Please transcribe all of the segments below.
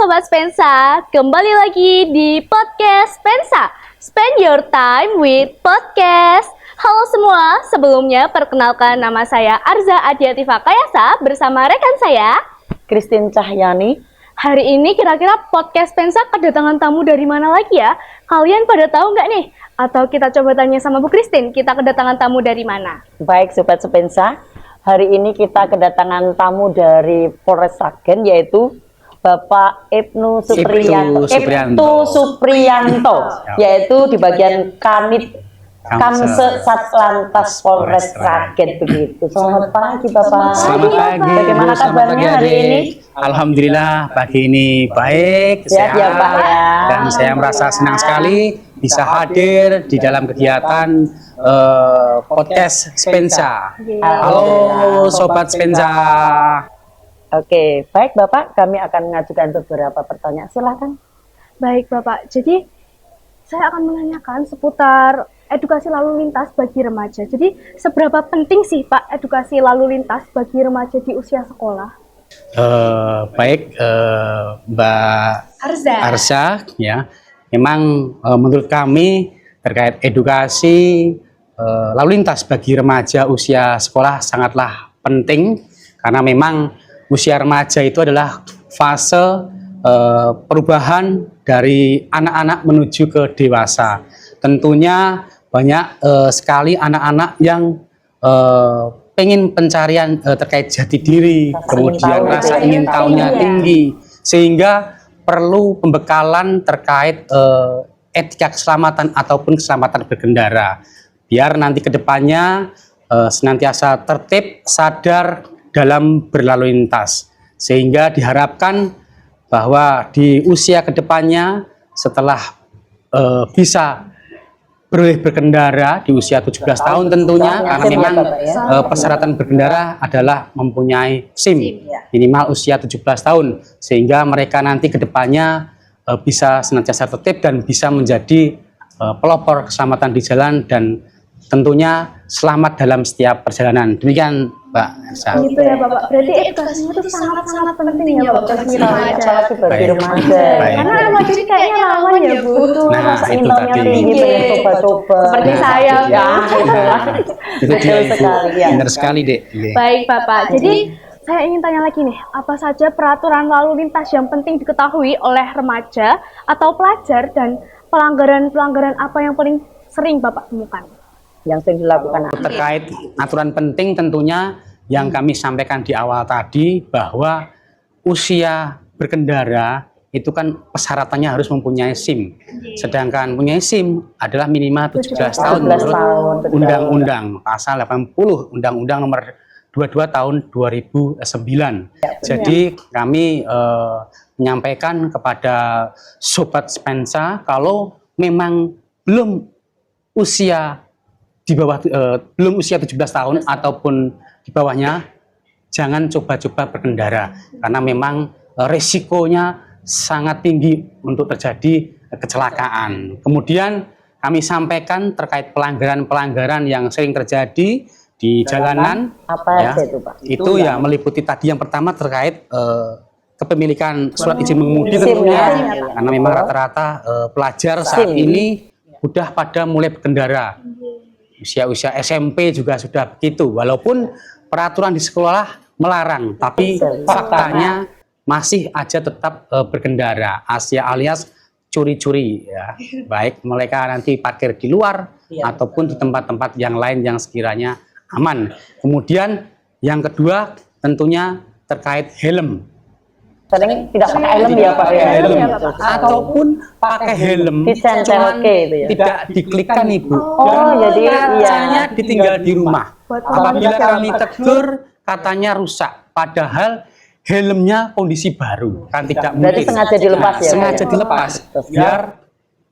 Sobat Spensa, kembali lagi di podcast Spensa. Spend your time with podcast. Halo semua, sebelumnya perkenalkan nama saya Arza Adiativa Kayasa bersama rekan saya Christine Cahyani. Hari ini kira-kira podcast Spensa kedatangan tamu dari mana lagi ya? Kalian pada tahu nggak nih? Atau kita coba tanya sama Bu Christine, kita kedatangan tamu dari mana? Baik Sobat Spensa, hari ini kita kedatangan tamu dari Polres Sragen yaitu Bapak Ibnu Supriyanto, yaitu di bagian Kanit Kamse Satlantas Polres Sragen begitu. Selamat pagi Bapak. Selamat pagi. Bagaimana kabarnya hari ini? Alhamdulillah pagi ini baik, Sehat ya, Pak, ya. Dan saya merasa senang sekali bisa hadir di dalam kegiatan podcast Spensa. Halo Sobat Spensa. Oke, baik Bapak, kami akan mengajukan beberapa pertanyaan. Silakan. Baik Bapak, jadi saya akan menanyakan seputar edukasi lalu lintas bagi remaja. Jadi seberapa penting sih Pak edukasi lalu lintas bagi remaja di usia sekolah? Baik Mbak Arsa, ya. Memang menurut kami terkait edukasi lalu lintas bagi remaja usia sekolah sangatlah penting karena memang usia remaja itu adalah fase perubahan dari anak-anak menuju ke dewasa. Tentunya banyak sekali anak-anak yang pengen pencarian terkait jati diri, kemudian rasa ingin tahunya tinggi, sehingga perlu pembekalan terkait etika keselamatan ataupun keselamatan berkendara, biar nanti kedepannya senantiasa tertib, sadar dalam berlalu lintas, sehingga diharapkan bahwa di usia kedepannya setelah bisa boleh berkendara di usia 17 tahun tentunya, karena memang persyaratan berkendara adalah mempunyai SIM minimal usia 17 tahun, sehingga mereka nanti kedepannya bisa senantiasa tertib dan bisa menjadi pelopor keselamatan di jalan dan tentunya selamat dalam setiap perjalanan. Demikian Mbak Elsa. Gitu ya Bapak, berarti edukasinya itu sangat-sangat penting ya Bapak bagi remaja. Bagi remaja. Karena remaja ini kayaknya rawan ya Bu. Nah, Rasa itu intonya tadi. tinggi, pengen coba-coba. Seperti saya Ya, Itu betul dia, Ibu. sekali ya. Benar sekali, Dek. Baik Bapak, jadi saya ingin tanya lagi nih, apa saja peraturan lalu lintas yang penting diketahui oleh remaja atau pelajar dan pelanggaran-pelanggaran apa yang paling sering Bapak temukan? Yang sering dilakukan Terkait aturan penting tentunya yang kami sampaikan di awal tadi, bahwa usia berkendara itu kan persyaratannya harus mempunyai SIM. Sedangkan mempunyai SIM adalah minimal 17 tahun menurut Undang-Undang Pasal 80 Undang-Undang Nomor 22 Tahun 2009. Jadi kami menyampaikan kepada Sobat Spensa, kalau memang belum usia di bawah belum usia 17 tahun ataupun di bawahnya, jangan coba-coba berkendara karena memang resikonya sangat tinggi untuk terjadi kecelakaan. Kemudian kami sampaikan terkait pelanggaran-pelanggaran yang sering terjadi di jalanan. Apa ya, aja itu Pak? Itu ya meliputi tadi yang pertama terkait kepemilikan surat izin mengemudi tentunya, karena memang rata-rata pelajar saat ini sudah pada mulai berkendara. Usia-usia SMP juga sudah begitu, walaupun peraturan di sekolah melarang, tapi faktanya masih aja tetap berkendara, alias curi-curi ya. Baik mereka nanti parkir di luar ataupun di tempat-tempat yang lain yang sekiranya aman. Kemudian yang kedua tentunya terkait helm. Sering tidak pakai helm ya Pak ya. Ataupun pakai helm cuman tidak diklikkan Ibu. Jadi kacanya ditinggal di rumah. Apabila kami tegur katanya rusak, padahal helmnya kondisi baru, kan tidak mungkin. Berarti sengaja dilepas ya? Sengaja dilepas biar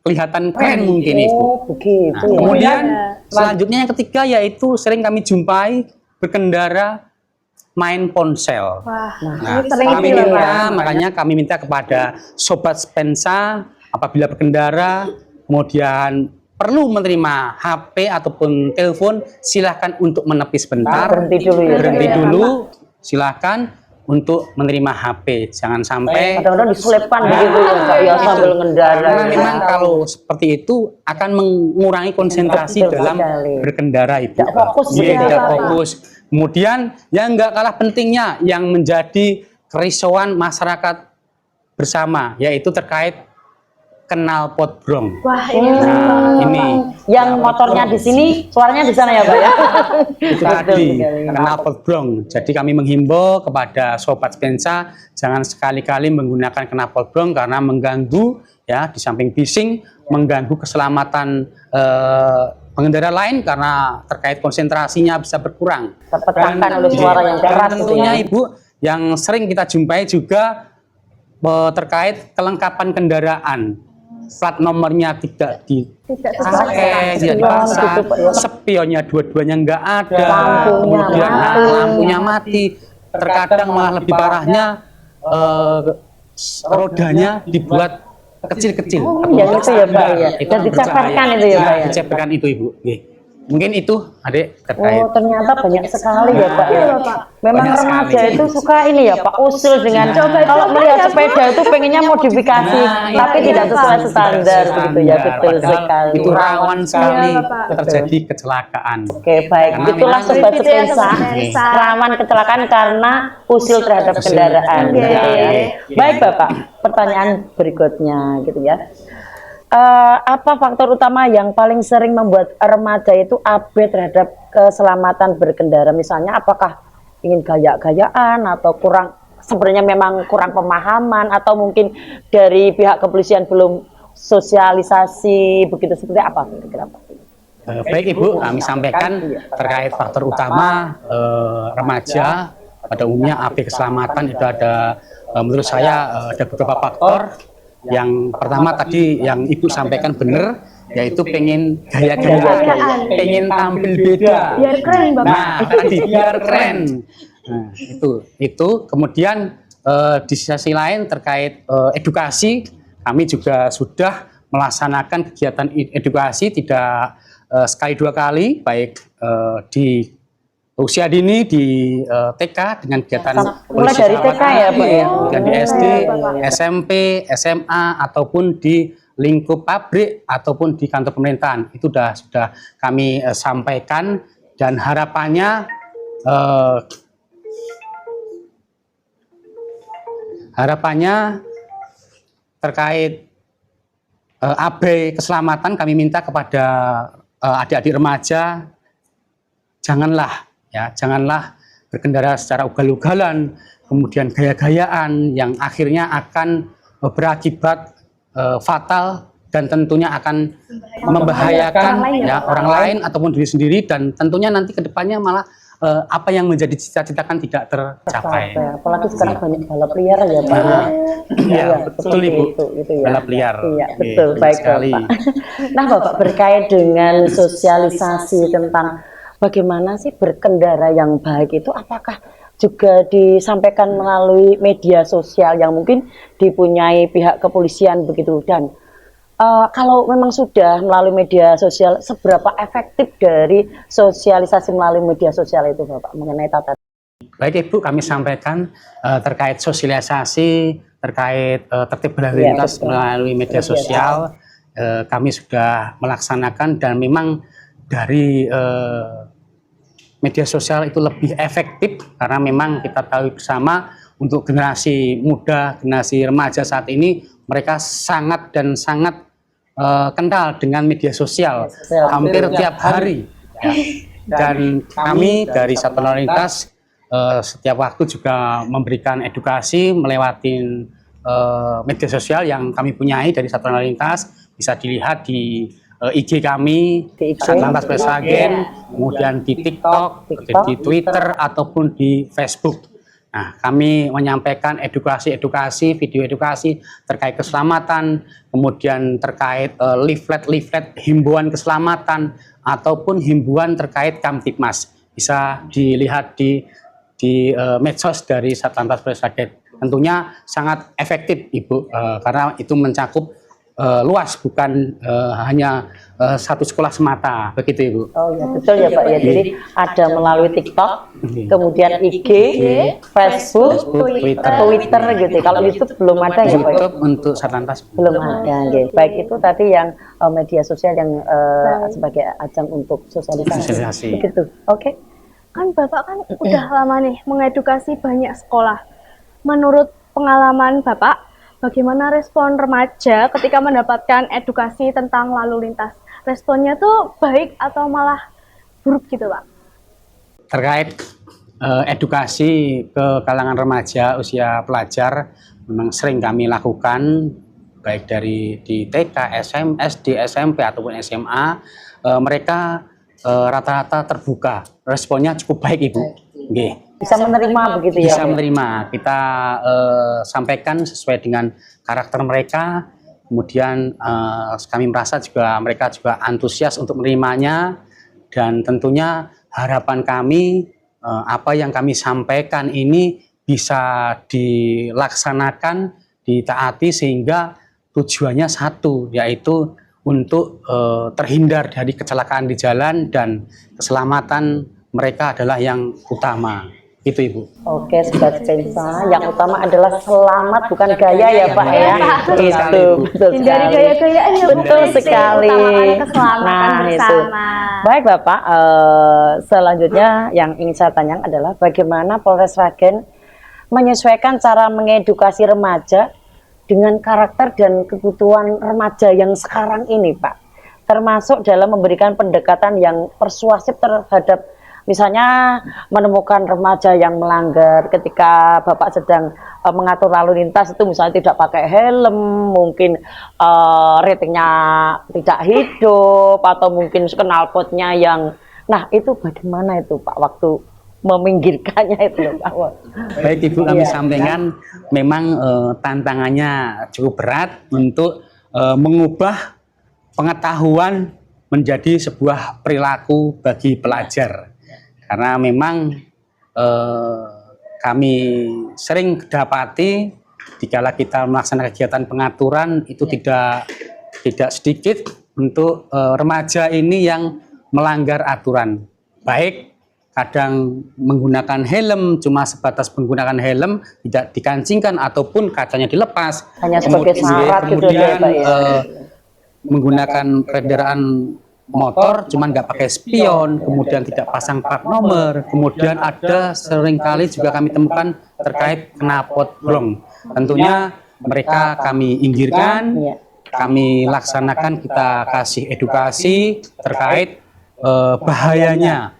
kelihatan keren mungkin Ibu. Begitu. Kemudian selanjutnya yang ketiga yaitu sering kami jumpai berkendara main ponsel. Wah, Nah, ini sering kami itu ya, minta, Pak. makanya kami minta kepada Sobat Spensa, apabila berkendara, kemudian perlu menerima HP ataupun telepon, silahkan untuk menepi sebentar. Berhenti dulu ya. Berhenti dulu, silahkan. untuk menerima HP. Jangan sampai Kadang-kadang diselipkan begitu ya Pak ya sambil ngendara. karena memang kalau seperti itu akan mengurangi konsentrasi Betul dalam sekali. berkendara Ibu. Tidak fokus Iya, gitu ya, tidak Pak. fokus. Kemudian yang nggak kalah pentingnya yang menjadi kerisauan masyarakat bersama yaitu terkait knalpot brong. Wah, ini Nah, ini Yang motornya di sini, suaranya di sana ya Pak ya. itu Betul tadi sekali. knalpot brong. Jadi kami menghimbau kepada sobat Spensa jangan sekali-kali menggunakan knalpot brong karena mengganggu ya di samping bising mengganggu keselamatan pengendara lain karena terkait konsentrasinya bisa berkurang. Terpecahkan oleh suara yang keras gitu tentunya ya. Ibu yang sering kita jumpai juga terkait kelengkapan kendaraan. Plat nomornya tidak dipakai, tidak dipasang, spionnya dua-duanya nggak ada, kemudian lampunya mati. Terkadang malah lebih parahnya rodanya dibuat kecil-kecil. Yang itu ya Pak ya. Itu Dan diceperkan itu ya Pak ya. diceperkan itu Ibu. Nggih. Mungkin itu adik terkait. Oh ternyata banyak sekali ya Pak ya. Memang Banyak remaja sekali. itu suka ini ya Pak usil dengan kalau melihat sepeda itu pengennya modifikasi tapi tidak sesuai standar begitu ya. Betul Padahal sekali. itu rawan sekali Iya, Bapak. terjadi kecelakaan. Oke baik, Karena itulah memang- sobat Gitu ya, Spensa Sobat Spensa. rawan kecelakaan karena usil terhadap Usil. kendaraan. Oke. gitu ya. Baik Bapak, pertanyaan berikutnya gitu ya. Apa faktor utama yang paling sering membuat remaja itu abai terhadap keselamatan berkendara? Misalnya apakah ingin gaya-gayaan atau kurang sebenarnya memang kurang pemahaman atau mungkin dari pihak kepolisian belum sosialisasi begitu seperti apa kira-kira Pak? Baik Ibu, kami sampaikan terkait faktor utama remaja pada umumnya abai keselamatan itu ada menurut saya ada beberapa faktor. Yang pertama tadi yang Ibu sampaikan benar, yaitu pengen gaya-gayaan, pengen tampil beda. Biar keren, Bapak. Nah, tadi biar keren. Nah, itu. Kemudian di sisi lain terkait edukasi, kami juga sudah melaksanakan kegiatan edukasi tidak sekali dua kali, baik di usia dini di TK dengan kegiatan Mulai polisi dari sahabat TK ya, Pak, ya? kemudian di SD, Bapak. SMP, SMA ataupun di lingkup pabrik ataupun di kantor pemerintahan itu sudah kami sampaikan dan harapannya terkait abai keselamatan kami minta kepada adik-adik remaja janganlah berkendara secara ugal-ugalan, kemudian gaya-gayaan yang akhirnya akan berakibat fatal dan tentunya akan membahayakan orang lain ataupun diri sendiri dan tentunya nanti kedepannya malah apa yang menjadi cita-cita kan tidak tercapai. Apalagi sekarang banyak balap liar ya Pak. Iya, betul Ibu. Itu ya. Balap liar. Iya, Oke, betul. betul Baik sekali. Bapak. Nah Bapak berkait dengan sosialisasi tentang bagaimana sih berkendara yang baik itu apakah juga disampaikan melalui media sosial yang mungkin dipunyai pihak kepolisian begitu dan kalau memang sudah melalui media sosial seberapa efektif dari sosialisasi melalui media sosial itu Bapak mengenai tata. Baik Ibu, kami sampaikan terkait sosialisasi, terkait tertib berlalu lintas melalui media sosial, kami sudah melaksanakan dan memang dari media sosial itu lebih efektif karena memang kita tahu bersama untuk generasi muda, generasi remaja saat ini mereka sangat kental dengan media sosial hampir tiap hari. Ya. Dan kami dari Satuan Lalu Lintas setiap waktu juga memberikan edukasi melewati media sosial yang kami punyai dari Satuan Lalu Lintas, bisa dilihat di IG kami, Satlantas Polrestagen, kemudian di TikTok, di Twitter ataupun di Facebook. Nah, kami menyampaikan edukasi, video edukasi terkait keselamatan, kemudian terkait leaflet himbauan keselamatan ataupun himbauan terkait Kamtibmas. Bisa dilihat di medsos dari Satlantas Polrestagen. Tentunya sangat efektif Ibu, karena itu mencakup luas, bukan hanya satu sekolah semata, begitu Ibu. Oh ya betul ya Pak ya. Jadi ada melalui TikTok, kemudian IG, Facebook, Twitter gitu. Kalau YouTube belum ada ya Pak. YouTube untuk Satlantas Belum ada. Gitu. Baik itu tadi yang media sosial yang sebagai ajang untuk sosialisasi. Begitu. Oke. Kan Bapak kan udah lama nih mengedukasi banyak sekolah. Menurut pengalaman Bapak, bagaimana respon remaja ketika mendapatkan edukasi tentang lalu lintas? Responnya tuh baik atau malah buruk gitu Pak? Terkait edukasi ke kalangan remaja usia pelajar memang sering kami lakukan, baik dari di TK, SD, SMP ataupun SMA. Mereka rata-rata terbuka, responnya cukup baik Ibu. Nggih. Bisa menerima begitu ya. Bisa menerima. Kita sampaikan sesuai dengan karakter mereka. Kemudian kami merasa juga mereka juga antusias untuk menerimanya, dan tentunya harapan kami apa yang kami sampaikan ini bisa dilaksanakan, ditaati, sehingga tujuannya satu, yaitu untuk terhindar dari kecelakaan di jalan, dan keselamatan mereka adalah yang utama. Itu Ibu. Oke, Sobat Spensa, yang utama adalah selamat bukan gaya ya Pak ya. Itu betul Hindari sekali. gaya-gayaan ya Betul sekali. Utamakan keselamatan bersama. Baik Bapak, selanjutnya yang ingin saya tanyakan adalah bagaimana Polres Sragen menyesuaikan cara mengedukasi remaja dengan karakter dan kebutuhan remaja yang sekarang ini Pak, termasuk dalam memberikan pendekatan yang persuasif terhadap misalnya menemukan remaja yang melanggar ketika Bapak sedang mengatur lalu lintas, itu misalnya tidak pakai helm, mungkin ratingnya tidak hidup, atau mungkin knalpotnya yang, nah itu bagaimana itu Pak waktu meminggirkannya itu loh Pak? Baik Ibu, kami sampaikan memang tantangannya cukup berat untuk mengubah pengetahuan menjadi sebuah perilaku bagi pelajar, karena memang kami sering dapati dikala kita melaksanakan kegiatan pengaturan itu tidak sedikit untuk remaja ini yang melanggar aturan, baik kadang menggunakan helm, cuma sebatas menggunakan helm, tidak dikancingkan ataupun kacanya dilepas, hanya sebagai syarat gitu ya Pak ya. Menggunakan kendaraan motor cuman nggak pakai spion, kemudian tidak pasang plat nomor, kemudian ada seringkali juga kami temukan terkait knalpot blong. Tentunya mereka kami inggirkan, kami laksanakan, kita kasih edukasi terkait bahayanya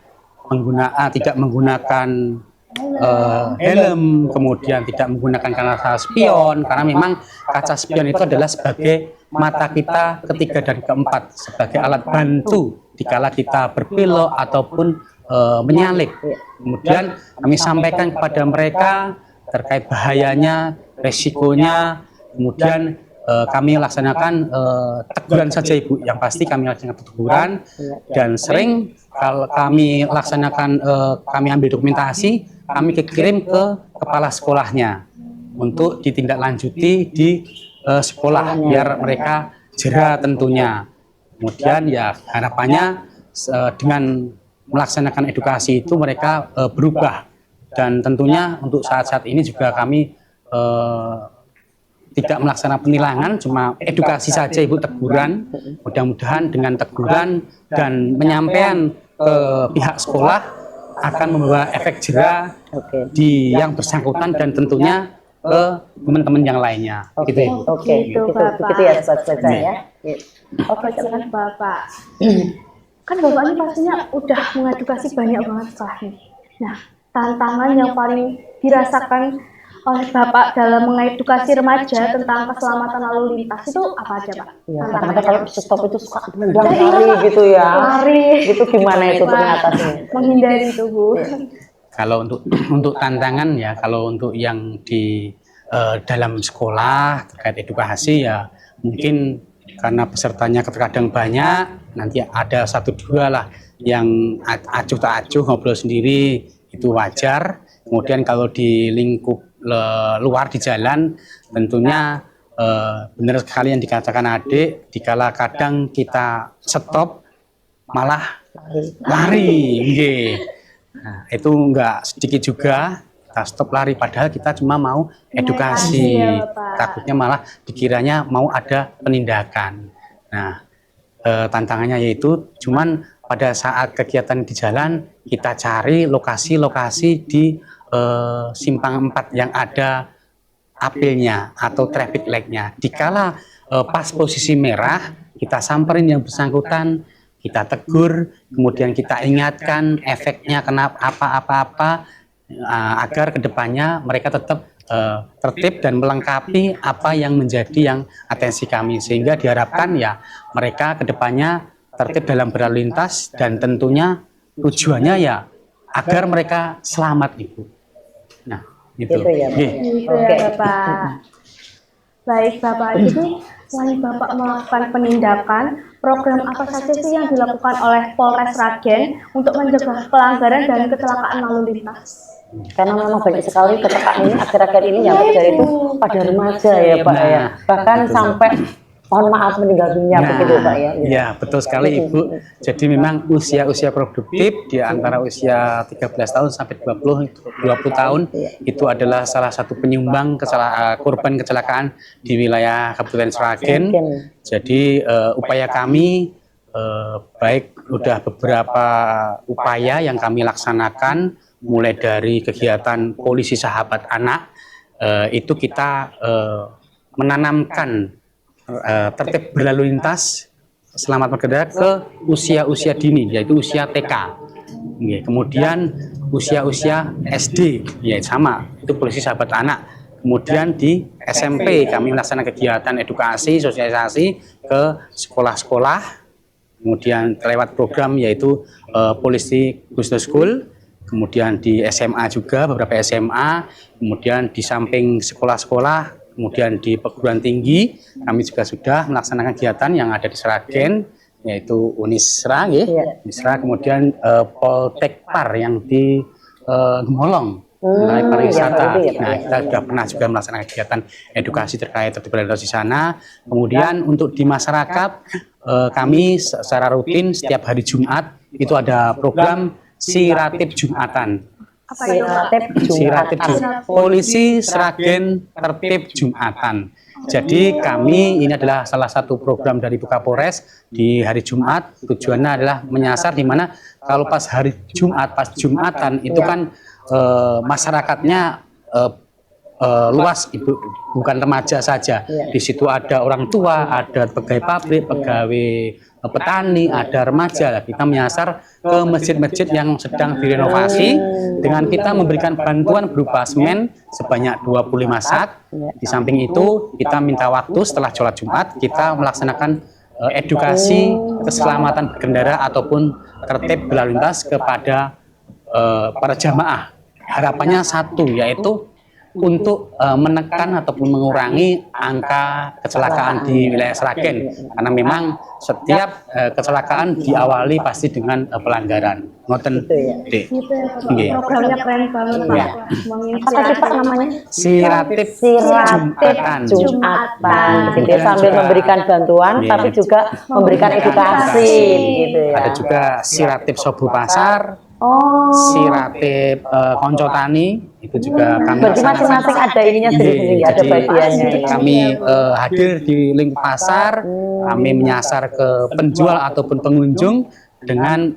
tidak menggunakan helm, kemudian tidak menggunakan kaca spion, karena memang kaca spion itu adalah sebagai mata kita ketiga dan keempat, sebagai alat bantu dikala kita berbelok ataupun menyalip. Kemudian kami sampaikan kepada mereka terkait bahayanya, resikonya, kemudian kami laksanakan teguran saja Ibu, yang pasti kami laksanakan teguran, dan sering kalau kami laksanakan, kami ambil dokumentasi, kami kirim ke kepala sekolahnya untuk ditindaklanjuti di sekolah biar mereka jera tentunya. Kemudian ya harapannya dengan melaksanakan edukasi itu mereka berubah, dan tentunya untuk saat-saat ini juga kami tidak melaksanakan penilangan, cuma edukasi saja Ibu, teguran. Mudah-mudahan dengan teguran dan penyampaian ke pihak sekolah akan membawa efek jera di yang bersangkutan dan tentunya ke teman-teman yang lainnya. Gitu Ibu. Begitu ya Sobat ya. Oke, silakan Bapak. Kan Bapak ini pastinya udah mengedukasi banyak banget sekolah ini. Nah, tantangan yang paling dirasakan oleh Bapak dalam mengedukasi remaja tentang keselamatan lalu lintas itu apa aja Pak? Ya, kadang-kadang kalau stop itu suka lari gitu ya. Lari. Gitu gimana itu mengatasinya? Menghindari itu Bu. Kalau untuk tantangan ya, kalau untuk yang di dalam sekolah terkait edukasi ya mungkin karena pesertanya terkadang banyak, nanti ada satu dua lah yang acuh tak acuh ngobrol sendiri, itu wajar. Kemudian kalau di lingkup luar di jalan tentunya benar sekali yang dikatakan adik, dikala kadang kita stop malah lari. Nggih. Nah, itu enggak sedikit juga kita stop lari padahal kita cuma mau edukasi. Ya, Bapak. Takutnya malah dikiranya mau ada penindakan. Nah, tantangannya yaitu cuman pada saat kegiatan di jalan kita cari lokasi-lokasi di simpang 4 yang ada apelnya atau traffic light-nya. Dikala pas posisi merah, kita samperin yang bersangkutan, kita tegur, kemudian kita ingatkan efeknya kenapa apa-apa agar kedepannya mereka tetap tertib dan melengkapi apa yang menjadi yang atensi kami, sehingga diharapkan ya mereka kedepannya tertib dalam berlalu lintas dan tentunya tujuannya ya agar mereka selamat, Ibu. Nah, itu. Gitu ya, Pak. Nggih. Gitu ya, Bapak. Baik, Bapak. Jadi, selain Bapak melakukan penindakan, program apa saja sih yang dilakukan oleh Polres Sragen untuk mencegah pelanggaran dan kecelakaan lalu lintas? Karena memang banyak sekali kecelakaan ini akhir-akhir ini yang terjadi itu pada remaja ya Pak Nah, ya. Bahkan betul. sampai mohon maaf meninggal dunia begitu Pak ya. Ya, betul sekali Ibu. Jadi memang usia-usia produktif di antara usia 13 tahun sampai 20 tahun itu adalah salah satu penyumbang korban kecelakaan di wilayah Kabupaten Sragen. Jadi upaya kami baik udah beberapa upaya yang kami laksanakan mulai dari kegiatan polisi sahabat anak itu kita menanamkan tertib berlalu lintas selamat berkendara ke usia-usia dini, yaitu usia TK. Kemudian usia-usia SD, ya sama, itu polisi sahabat anak. Kemudian di SMP kami melaksanakan kegiatan edukasi, sosialisasi ke sekolah-sekolah. Kemudian lewat program yaitu polisi Gusto School. Kemudian di SMA juga, beberapa SMA. Kemudian di samping sekolah-sekolah, kemudian di perguruan tinggi kami juga sudah melaksanakan kegiatan yang ada di Sragen, yaitu Unisra, Unisra, kemudian Poltekpar yang di Gemolong, wilayah pariwisata. Nah, kita sudah pernah juga melaksanakan kegiatan edukasi terkait tertib berlalu lintas di sana. Kemudian untuk di masyarakat kami secara rutin setiap hari Jumat itu ada program Siratip Jumatan. Siratip Jumatan. Polisi Sragen Tertib Jumatan. Jadi kami ini adalah salah satu program dari Kapolres di hari Jumat. Tujuannya adalah menyasar di mana kalau pas hari Jumat, pas Jumatan itu kan masyarakatnya luas, Ibu, bukan remaja saja. Di situ ada orang tua, ada pegawai pabrik, pegawai petani, ada remaja. Kita menyasar ke masjid-masjid yang sedang direnovasi dengan kita memberikan bantuan berupa semen sebanyak 25 sak. Di samping itu kita minta waktu setelah sholat Jumat kita melaksanakan edukasi keselamatan berkendara ataupun tertib berlalu lintas kepada para jamaah. Harapannya satu, yaitu untuk menekan ataupun mengurangi angka kecelakaan di wilayah Sragen, karena memang setiap kecelakaan diawali pasti dengan pelanggaran. Ngoten, Dek. Programnya keren banget Pak. Apa tadi Pak namanya? Siratip Jumatan. Jumatan. Gitu ya, sambil memberikan bantuan tapi juga memberikan edukasi gitu ya. Ada juga Siratip Sobu Pasar. Siratip Konco Tani itu juga kami berarti masing-masing ada ininya sendiri-sendiri, ada bagiannya. Kami hadir di lingkup pasar, kami menyasar ke penjual ataupun pengunjung dengan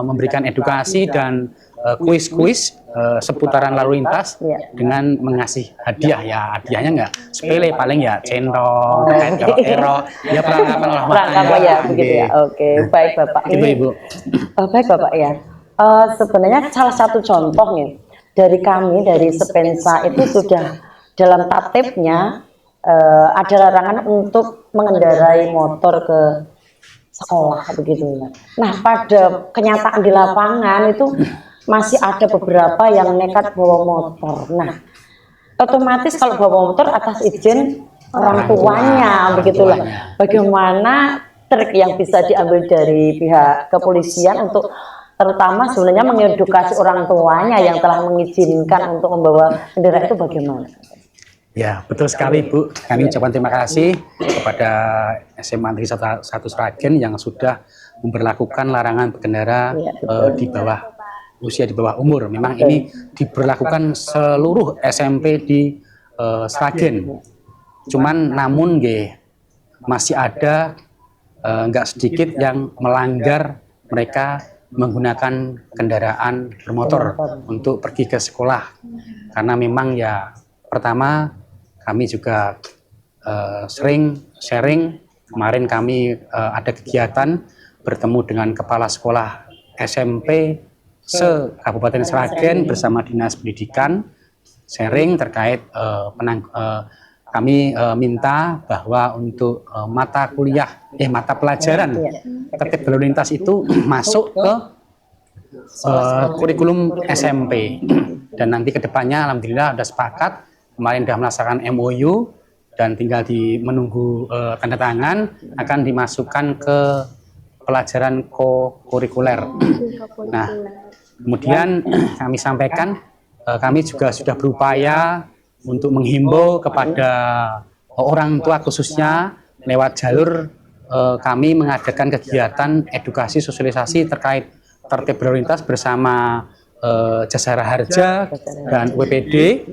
memberikan edukasi dan kuis-kuis seputaran lalu lintas dengan mengasih hadiah. Ya hadiahnya enggak sepele, paling ya centong, kalau ya perlengkapan olahraga ya begitu ya. Oke, baik Bapak. Ibu. Baik Bapak ya. Sebenarnya salah satu contoh nih dari kami dari Sepensa itu sudah dalam tatipnya ada larangan untuk mengendarai motor ke sekolah begitu. Nah pada kenyataan di lapangan itu masih ada beberapa yang nekat bawa motor. Nah otomatis kalau bawa motor atas izin orang tuanya begitulah. Bagaimana trik yang bisa diambil dari pihak kepolisian untuk terutama sebenarnya mengedukasi orang tuanya yang telah mengizinkan untuk membawa kendaraan itu bagaimana? Ya, betul sekali Bu. Kami ucapkan terima kasih kepada SMA Negeri 1 Sragen yang sudah memberlakukan larangan berkendara di bawah usia di bawah umur. Memang ini diberlakukan seluruh SMP di Sragen. Cuman namun masih ada nggak sedikit yang melanggar, mereka menggunakan kendaraan bermotor untuk pergi ke sekolah. Karena memang ya pertama kami juga sering sharing. Kemarin kami ada kegiatan bertemu dengan kepala sekolah SMP se-Kabupaten Sragen bersama Dinas Pendidikan, sharing terkait kami minta bahwa untuk mata pelajaran tertib berlalu lintas itu masuk ke kurikulum SMP. Dan nanti kedepannya alhamdulillah sudah sepakat, kemarin sudah melaksanakan MOU dan tinggal menunggu tanda tangan, akan dimasukkan ke pelajaran kurikuler. Nah, kemudian kami sampaikan, kami juga sudah berupaya untuk menghimbau kepada orang tua khususnya lewat jalur kami mengadakan kegiatan edukasi sosialisasi terkait tertib berlalu lintas bersama Jasara Harja dan WPD.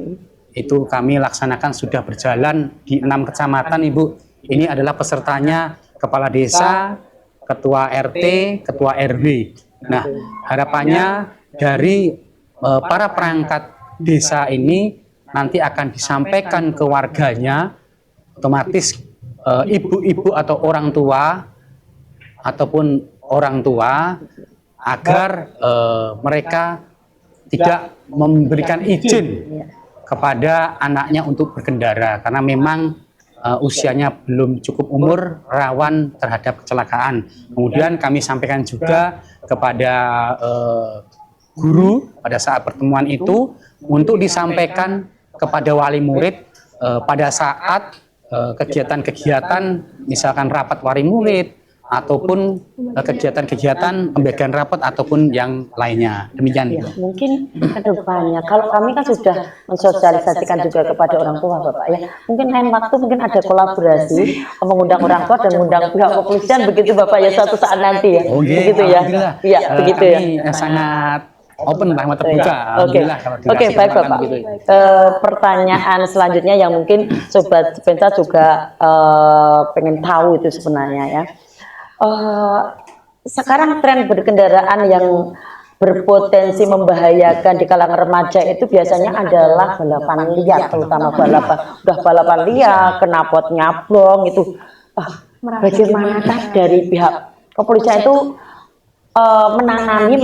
Itu kami laksanakan sudah berjalan di 6 kecamatan Ibu. Ini adalah pesertanya kepala desa, ketua RT, ketua RW. Nah, harapannya dari para perangkat desa ini nanti akan disampaikan ke warganya, otomatis ibu-ibu atau orang tua ataupun orang tua agar mereka tidak memberikan izin kepada anaknya untuk berkendara karena memang usianya belum cukup umur, rawan terhadap kecelakaan. Kemudian kami sampaikan juga kepada guru pada saat pertemuan itu untuk disampaikan kepada wali murid pada saat kegiatan-kegiatan misalkan rapat wali murid ataupun kegiatan-kegiatan pembagian rapat ataupun yang lainnya. Demikian. Ya, mungkin ke depannya kalau kami kan sudah mensosialisasikan juga kepada orang tua Bapak ya. Mungkin lain waktu mungkin ada kolaborasi mengundang orang tua dan mengundang pihak kepolisian begitu Bapak ya suatu saat nanti ya. Begitu ya. Iya, begitu ya. Sangat open lah, terbuka. Oke, baik Bapak. Gitu. Pertanyaan selanjutnya yang mungkin Sobat Pensa juga pengen tahu itu sebenarnya ya. Sekarang tren berkendaraan yang berpotensi membahayakan di kalangan remaja itu biasanya adalah balapan liar, terutama balapan liar, knalpot nyablong itu. Bagaimanakah dari pihak kepolisian itu menangani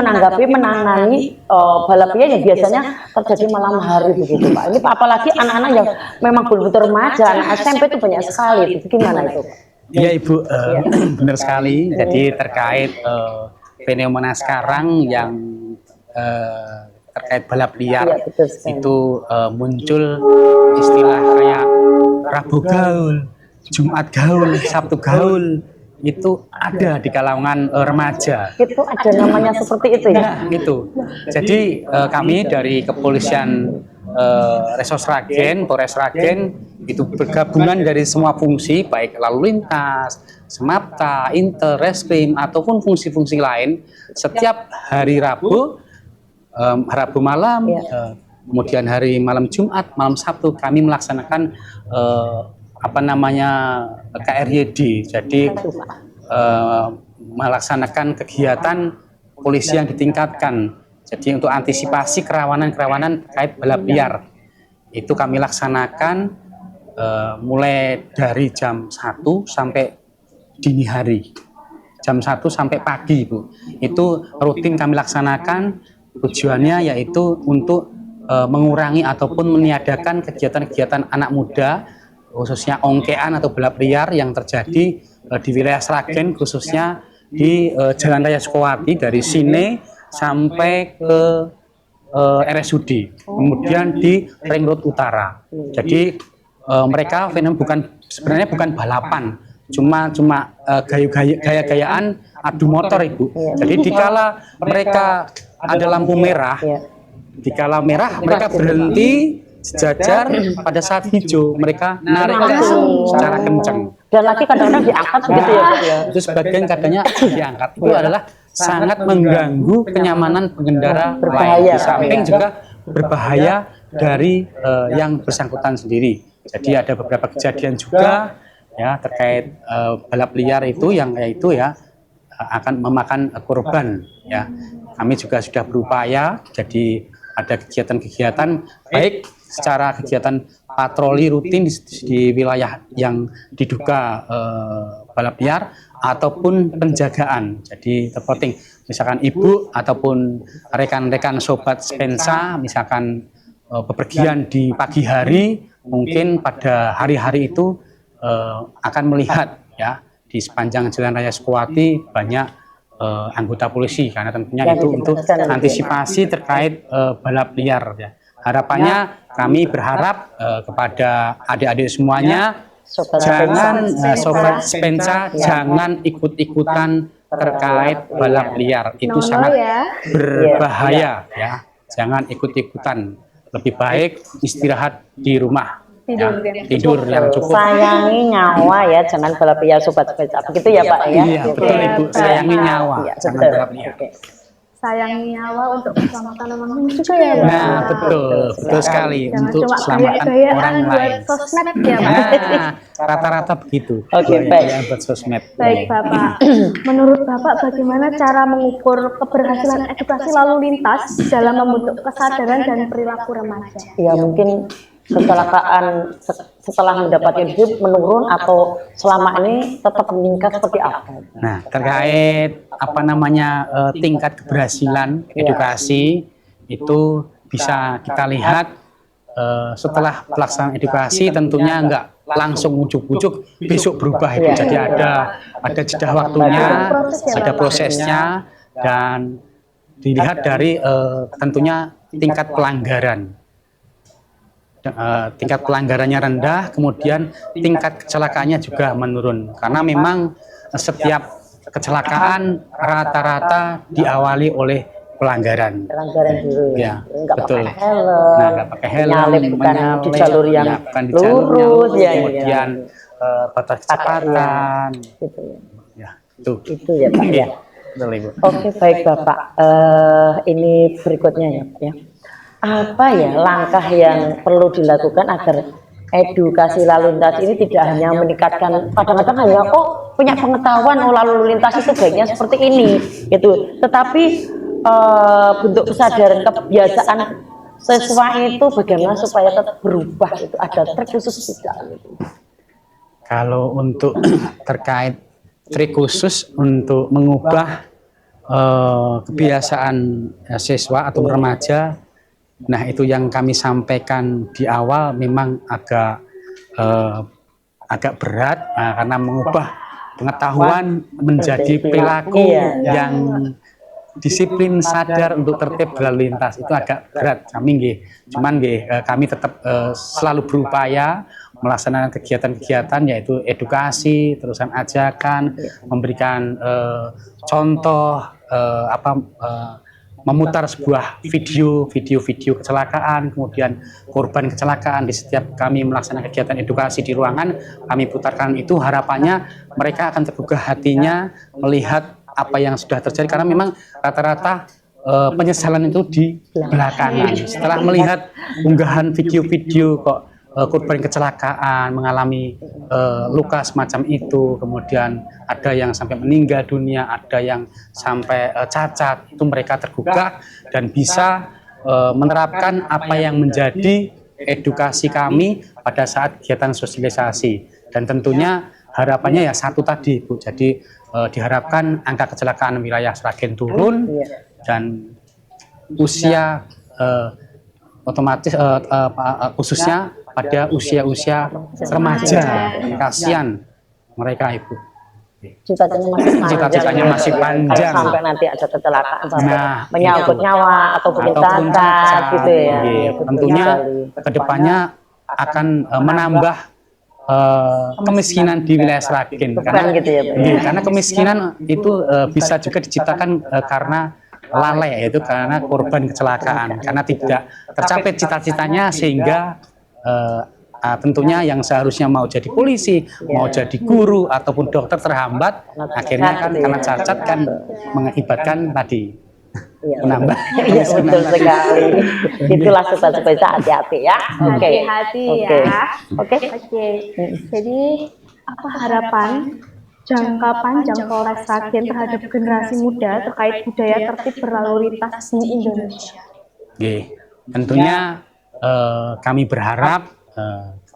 balap liar yang biasanya terjadi malam hari begitu Pak? Ini apalagi anak-anak yang memang belum remaja, anak SMP itu banyak sekali. Itu gimana itu Pak? Iya Ibu, benar sekali. Jadi terkait fenomena sekarang yang terkait balap liar itu muncul istilah kayak Rabu gaul, Jumat gaul, Sabtu gaul, itu ada di kalangan remaja. Itu ada namanya seperti itu ya? Nah, itu. Jadi kami dari kepolisian Resor Sragen, Polres Sragen itu bergabungan dari semua fungsi baik lalu lintas, Semapta, Intel, Reskrim ataupun fungsi-fungsi lain setiap hari Rabu malam, kemudian hari malam Jumat, malam Sabtu kami melaksanakan KRYD. Jadi melaksanakan kegiatan polisi yang ditingkatkan. Jadi untuk antisipasi kerawanan-kerawanan terkait balap liar itu kami laksanakan mulai dari jam 1 sampai dini hari, jam 1 sampai pagi Bu. Itu rutin kami laksanakan. Tujuannya yaitu untuk mengurangi ataupun meniadakan kegiatan-kegiatan anak muda khususnya ongkean atau balap liar yang terjadi di wilayah Sragen, khususnya di Jalan Raya Sukowati dari Sine sampai ke RSUD, kemudian di Ring Road Utara. Jadi mereka sebenarnya bukan balapan, cuma gaya-gayaan adu motor Ibu. Jadi dikala mereka ada lampu merah, dikala merah mereka berhenti sejajar, pada saat hijau mereka narik Langsung. secara kencang. Dan lagi kadang-kadang diangkat begitu ya, Pak, ya. Itu sebagian kadangnya diangkat. Itu adalah sangat mengganggu kenyamanan pengendara Berbahaya. lain. Di samping juga berbahaya dari yang bersangkutan sendiri. Jadi ada beberapa kejadian juga ya terkait balap liar itu yang yaitu ya akan memakan korban ya. Kami juga sudah berupaya, jadi ada kegiatan-kegiatan baik secara kegiatan patroli rutin di wilayah yang diduga balap liar ataupun penjagaan. Jadi terpenting misalkan ibu ataupun rekan-rekan sobat Spensa misalkan bepergian di pagi hari, mungkin pada hari-hari itu akan melihat ya di sepanjang Jalan Raya Sukowati banyak anggota polisi karena tentunya Ya, itu untuk dijelaskan nanti. antisipasi terkait balap liar ya. Harapannya kami berharap kepada adik-adik semuanya jangan sobat Spensa jangan ikut-ikutan terkait balap liar, itu No, sangat ya. berbahaya ya. Jangan ikut-ikutan, lebih baik istirahat di rumah Tidur ya. yang Tidur yang cukup. Sayangi nyawa ya, jangan balap liar sobat Spensa. Begitu ya, Pak ya. Iya, betul Ibu, sayangi nyawa, Iya, jangan betul. balap liar. Oke. Sayangi nyawa untuk keselamatan orang lain juga ya, Pak. Nah, betul sekali Jangan untuk cuma keselamatan gaya-gayaan orang buat lain. sosmed ya, Pak. Nah, rata-rata begitu. Oke, Gaya-gayaan baik. buat sosmed. Baik Bapak, menurut Bapak bagaimana cara mengukur keberhasilan edukasi lalu lintas dalam membentuk kesadaran dan perilaku remaja? Ya mungkin kecelakaan setelah mendapatkan hidup menurun atau selama ini tetap meningkat seperti apa? Nah, terkait apa namanya tingkat keberhasilan edukasi itu bisa kita lihat setelah pelaksanaan edukasi tentunya enggak langsung ujuk-ujuk besok berubah itu. Jadi ada jeda waktunya, ada prosesnya dan dilihat dari tentunya tingkat pelanggaran. Tingkat pelanggarannya rendah, kemudian tingkat kecelakaannya juga menurun karena memang setiap kecelakaan rata-rata diawali oleh pelanggaran. Pelanggaran dulu Ya, nggak betul. pakai helm, Nah, nggak pakai helm, menyalip bukan di jalur yang ya, bukan di jalur yang lurus, ya, kemudian batas kecepatan, gitu ya. ya itu. Itu ya Pak ya. Betul, Ibu. Oke baik Bapak, ini berikutnya ya. Apa ya langkah yang perlu dilakukan agar edukasi lalu lintas ini tidak hanya meningkatkan, kadang-kadang hanya punya pengetahuan lalu lintas itu baiknya seperti ini gitu, tetapi bentuk kesadaran kebiasaan sesuai itu bagaimana supaya tetap berubah, itu ada trik khusus tidak gitu. Kalau untuk terkait trik khusus untuk mengubah kebiasaan siswa atau remaja, nah itu yang kami sampaikan di awal memang agak berat karena mengubah pengetahuan menjadi perilaku yang disiplin, sadar untuk tertib berlalu lintas itu agak berat. Kami tetap selalu berupaya melaksanakan kegiatan-kegiatan yaitu edukasi, terusan ajakan, memberikan contoh memutar sebuah video kecelakaan, kemudian korban kecelakaan di setiap kami melaksanakan kegiatan edukasi di ruangan, kami putarkan itu, harapannya mereka akan tergugah hatinya melihat apa yang sudah terjadi karena memang rata-rata penyesalan itu di belakangan. Setelah melihat unggahan video-video kok korban kecelakaan mengalami luka semacam itu, kemudian ada yang sampai meninggal dunia, ada yang sampai cacat, itu mereka tergugah dan bisa menerapkan apa yang menjadi edukasi kami pada saat kegiatan sosialisasi. Dan tentunya harapannya ya satu tadi Bu, jadi diharapkan angka kecelakaan wilayah Sragen turun dan usia otomatis khususnya pada usia-usia remaja. Kasihan mereka Ibu. Cita-citanya masih panjang. Sampai nanti ada kecelakaan sampai Nah, menyangkut nyawa atau ataupun cacat gitu ya. Iya, tentunya kedepannya akan menambah kemiskinan di wilayah Sragen Beban gitu ya, Bu. Karena kemiskinan itu bisa juga diciptakan karena lalai, yaitu karena korban kecelakaan, karena tidak tercapai cita-citanya sehingga tentunya yang seharusnya mau jadi polisi, mau jadi guru ataupun dokter terhambat, akhirnya kan karena cacat kan mengakibatkan tadi menambah. Iya betul sekali. Itulah sobat sepeda, hati-hati ya. Oke. Hati-hati Oke. ya. Oke. Oke. Jadi apa harapan jangka panjang Polres Sragen terhadap generasi muda terkait budaya tertib berlalu lintas di Indonesia? Oke. Tentunya kami berharap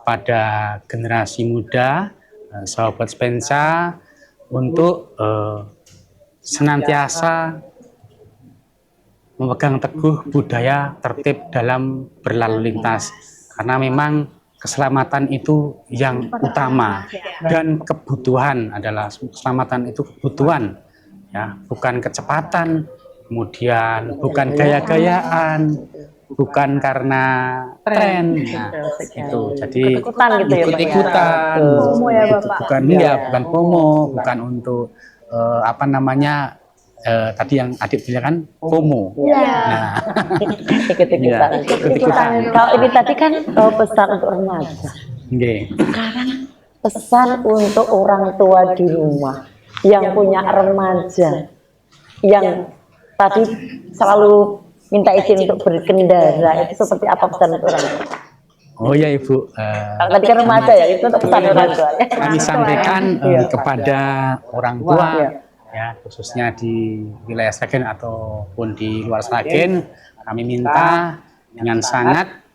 pada generasi muda, sahabat Spensa, untuk senantiasa memegang teguh budaya tertib dalam berlalu lintas, karena memang keselamatan itu yang utama dan kebutuhan adalah keselamatan itu kebutuhan, ya, bukan kecepatan, kemudian bukan gaya-gayaan, bukan karena tren. Nah, itu jadi Ikut-ikutan gitu ya, Pak, ya? ikut-ikutan, FOMO ya, Bapak? bukan bukan FOMO, bukan untuk apa namanya, tadi yang adik bilang kan FOMO. Nah, Ikut-ikutan. Iya, ikut-ikutan. Kalau ini tadi kan pesan untuk remaja. Oke. Pesan untuk orang tua di rumah yang punya remaja yang tadi selalu minta izin untuk berkendara, itu seperti apa pesan untuk orang tua? Oh ya Ibu, Kalau tadi kan remaja ya, itu untuk pesan orang tua. kami sampaikan kepada orang tua, Iya. ya, khususnya di wilayah Sragen ataupun di luar Sragen, kami minta dengan sangat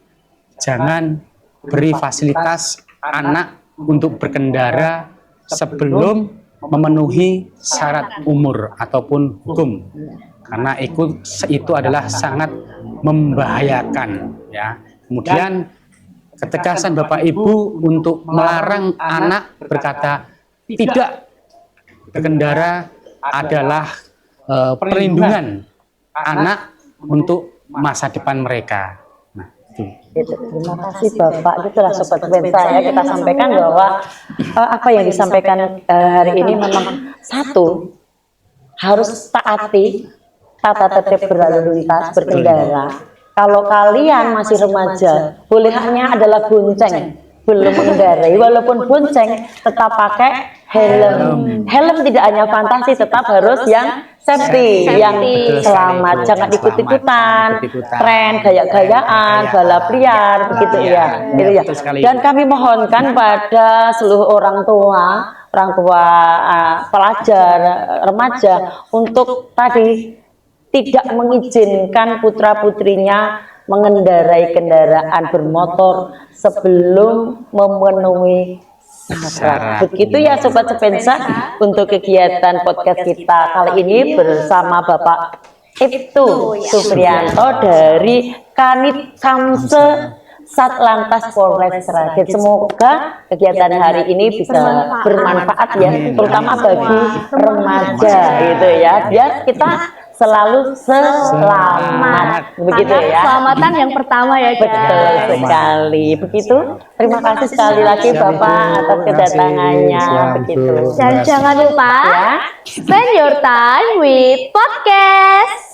jangan beri fasilitas anak untuk berkendara sebelum memenuhi syarat umur ataupun hukum, karena itu adalah sangat membahayakan, ya. Kemudian ketegasan Bapak Ibu untuk melarang anak berkata tidak berkendara adalah perlindungan anak untuk masa depan mereka. Nah, itu. Terima kasih Bapak. Itulah sobat Spensa ya, kita sampaikan bahwa apa yang disampaikan hari ini memang satu, harus taati tata tertib berlalu lintas berkendara. Kalau kalian masih remaja, bolehnya adalah bonceng, belum mengendarai. Walaupun bonceng, tetap pakai helm. Helm tidak hanya fantasi, tetap harus yang safety, yang selamat. Jangan ikut-ikutan, tren, gaya-gayaan, balap liar, begitu ya. Gitu ya. Dan kami mohonkan pada seluruh orang tua pelajar, remaja, untuk tadi tidak mengizinkan putra-putrinya mengendarai kendaraan bermotor sebelum memenuhi syarat. Begitu ya Sobat Spensa, untuk kegiatan podcast kita kali ini bersama Bapak Ibtu Supriyanto dari Kanit Kamse Satlantas Polres Sragen. Semoga kegiatan hari ini bisa bermanfaat ya, terutama bagi remaja gitu ya, biar kita selalu selamat, begitu ya. Keselamatan yang pertama ya, guys. Betul sekali. Begitu. Terima kasih sekali lagi Bapak atas kedatangannya. Begitu. Dan jangan lupa Ya. spend your time with podcast.